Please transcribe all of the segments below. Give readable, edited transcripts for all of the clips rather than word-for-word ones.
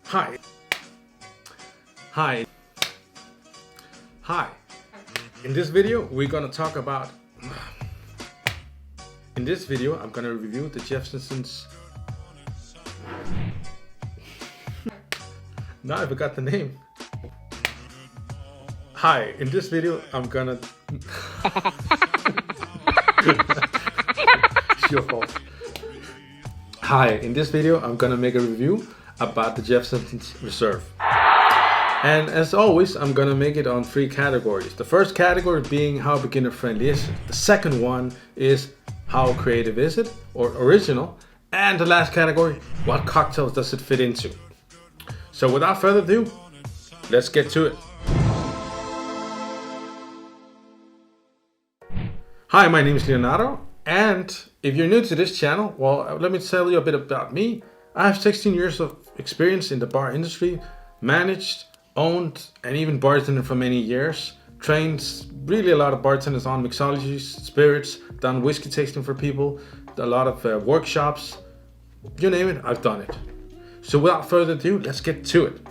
Hi. Hi. Hi. In this video, we're gonna talk about. In this video, I'm gonna review the Jefferson's. Now I forgot the name. Hi. In this video, I'm gonna. It's your fault. Hi. In this video, I'm gonna make a review about the Jefferson's Reserve. And as always, I'm gonna make it on 3 categories. The first category being how beginner friendly is it. The second one is how creative is it, or original. And the last category, what cocktails does it fit into? So without further ado, let's get to it. Hi, my name is Leonardo, and if you're new to this channel, well, let me tell you a bit about me. I have 16 years of experience in the bar industry, managed, owned, and even bartended for many years. Trained really a lot of bartenders on mixologies, spirits, done whiskey tasting for people, a lot of workshops, you name it, I've done it. So without further ado, let's get to it.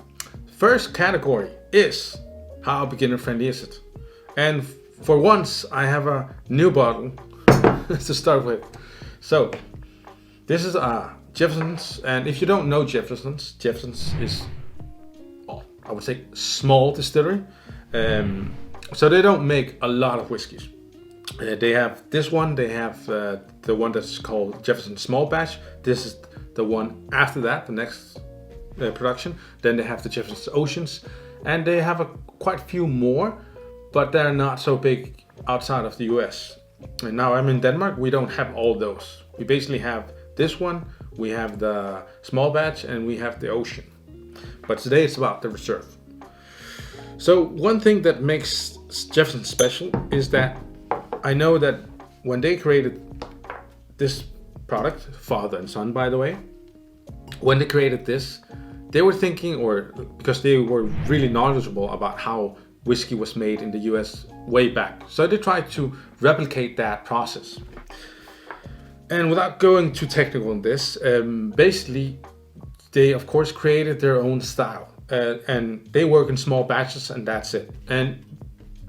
First category is how beginner friendly is it? And for once, I have a new bottle to start with. So this is Jefferson's, and if you don't know Jefferson's is, I would say, small distillery. So they don't make a lot of whiskeys. They have this one, they have the one that's called Jefferson Small Batch. This is the one after that, the next production. Then they have the Jefferson's Oceans, and they have quite a few more, but they're not so big outside of the US. And now I'm in Denmark, we don't have all those. We basically have this one, we have the Small Batch, and we have the Ocean. But today it's about the Reserve. So one thing that makes Jefferson special is that I know that when they created this product, father and son by the way, when they created this, they were thinking, or because they were really knowledgeable about how whiskey was made in the US way back. So they tried to replicate that process. And without going too technical on this, basically they of course created their own style. And they work in small batches and that's it. And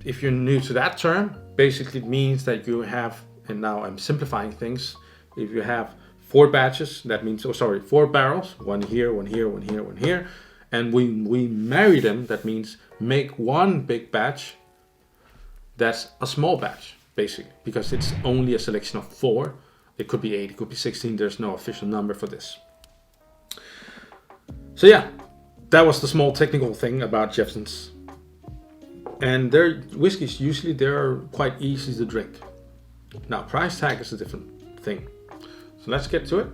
if you're new to that term, basically it means that you have, and now I'm simplifying things, if you have 4 batches, that means, 4 barrels, one here, one here, one here, one here, and we marry them, that means make one big batch, that's a small batch, basically, because it's only a selection of 4. It could be 8, it could be 16, there's no official number for this. So yeah, that was the small technical thing about Jefferson's. And their whiskeys, usually they're quite easy to drink. Now, price tag is a different thing. So let's get to it.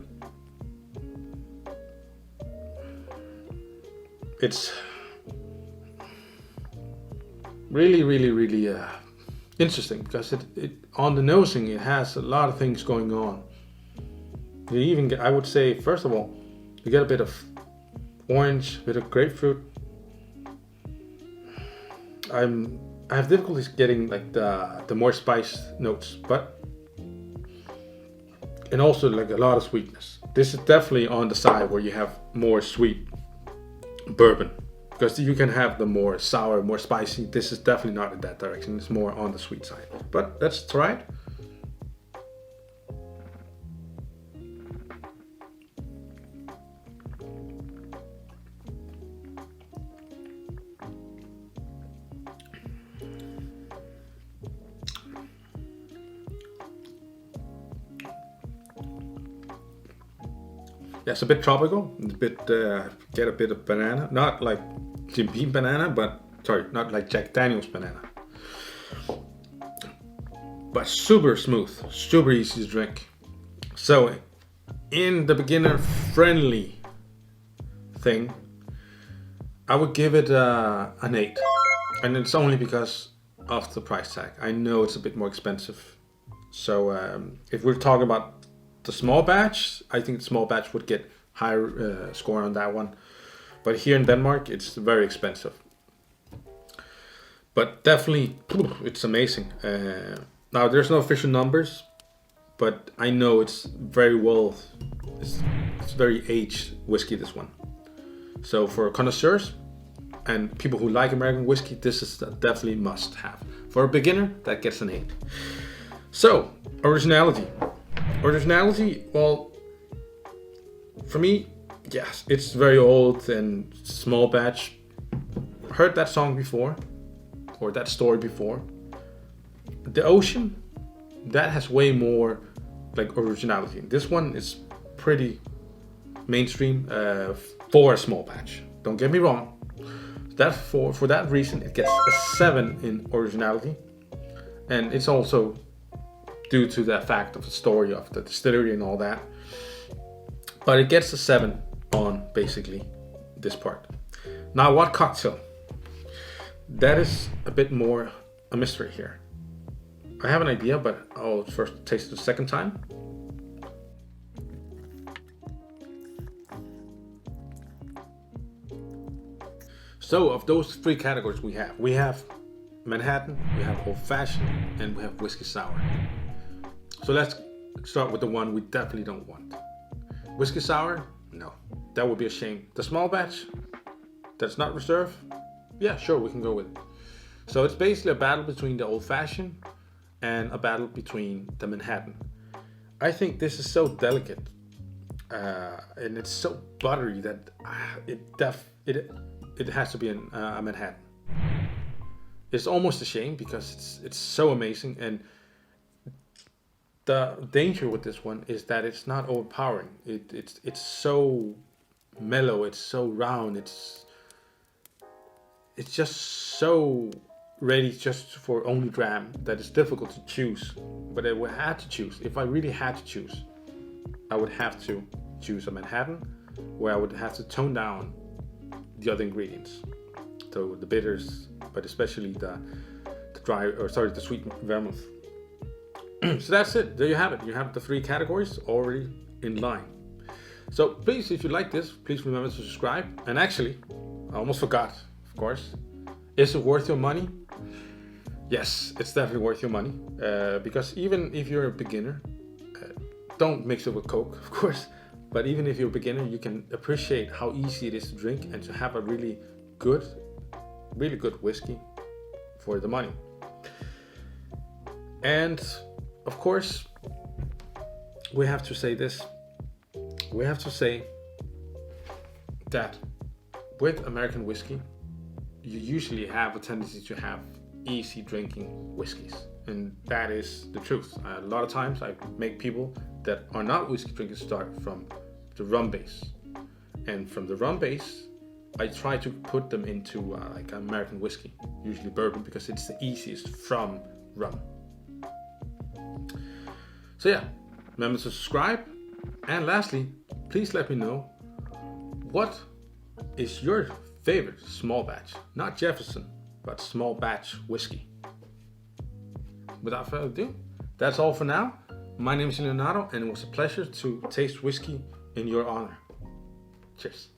It's really interesting because it on the nosing, it has a lot of things going on. You even get, I would say, first of all, you get a bit of orange, a bit of grapefruit. I have difficulties getting like the more spice notes, and also like a lot of sweetness. This is definitely on the side where you have more sweet bourbon, because you can have the more sour, more spicy. This is definitely not in that direction. It's more on the sweet side, but let's try it. Yeah, it's a bit tropical, get a bit of banana, not like Jim Beam banana, not like Jack Daniel's banana. But super smooth, super easy to drink. So, in the beginner friendly thing, I would give it an 8. And it's only because of the price tag. I know it's a bit more expensive. So, if we're talking about the small batch, I think the small batch would get higher score on that one. But here in Denmark, it's very expensive. But definitely, it's amazing. Now, there's no official numbers, but I know it's very aged whiskey, this one. So for connoisseurs and people who like American whiskey, this is definitely must have. For a beginner, that gets an 8. So, originality. Originality, well, for me, yes, it's very old and small batch. Heard that song before, or that story before. The Ocean, that has way more like originality. This one is pretty mainstream for a small batch. Don't get me wrong. That for that reason, it gets a 7 in originality, and it's also due to the fact of the story of the distillery and all that. But it gets a 7 on basically this part. Now, what cocktail? That is a bit more a mystery here. I have an idea, but I'll first taste it the second time. So of those 3 categories we have Manhattan, we have Old Fashioned, and we have Whiskey Sour. So let's start with the one we definitely don't want. Whiskey Sour, no, that would be a shame. The small batch, that's not reserve, yeah, sure, we can go with it. So it's basically a battle between the Old Fashioned and a battle between the Manhattan. I think this is so delicate and it's so buttery that it has to be a Manhattan. It's almost a shame because it's so amazing, and the danger with this one is that it's not overpowering. It's so mellow, it's so round, it's just so ready just for only dram that it's difficult to choose. But if I had to choose, if I really had to choose, I would have to choose a Manhattan, where I would have to tone down the other ingredients, so the bitters, but especially the sweet vermouth. So that's it. There you have it. You have the 3 categories already in line. So please, if you like this, please remember to subscribe. And actually, I almost forgot, of course, is it worth your money? Yes, it's definitely worth your money, because even if you're a beginner, don't mix it with Coke, of course. But even if you're a beginner, you can appreciate how easy it is to drink and to have a really good whiskey for the money. And of course, we have to say this. We have to say that with American whiskey, you usually have a tendency to have easy drinking whiskeys. And that is the truth. A lot of times I make people that are not whiskey drinkers start from the rum base. And from the rum base, I try to put them into like American whiskey, usually bourbon, because it's the easiest from rum. So yeah, remember to subscribe. And lastly, please let me know what is your favorite small batch, not Jefferson, but small batch whiskey. Without further ado, that's all for now. My name is Leonardo, and it was a pleasure to taste whiskey in your honor. Cheers.